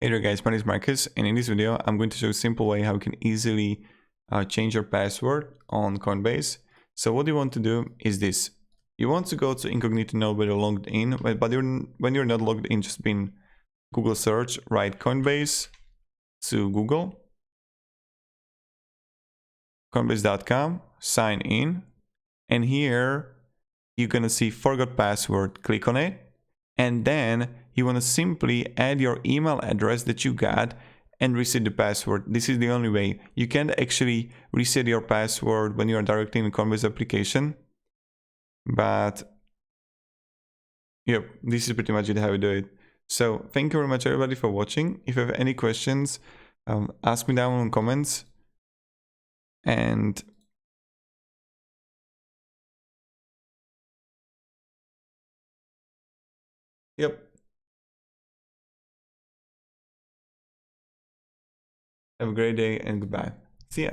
Hey there guys, my name is Marcus, and in this video I'm going to show a simple way how you can easily change your password on Coinbase. So what you want to do is this. You want to go to incognito mode when you're logged in, but when you're not logged in, just in Google search, write Coinbase to Google, coinbase.com, sign in, and here you're gonna see forgot password. Click on it, and then you want to simply add your email address that you got and reset the password. This is the only way. You can't actually reset your password when you are directly in the Coinbase application, but yep, this is pretty much it how you do it. So thank you very much everybody for watching. If you have any questions, ask me down in the comments, and yep, have a great day and goodbye. See ya.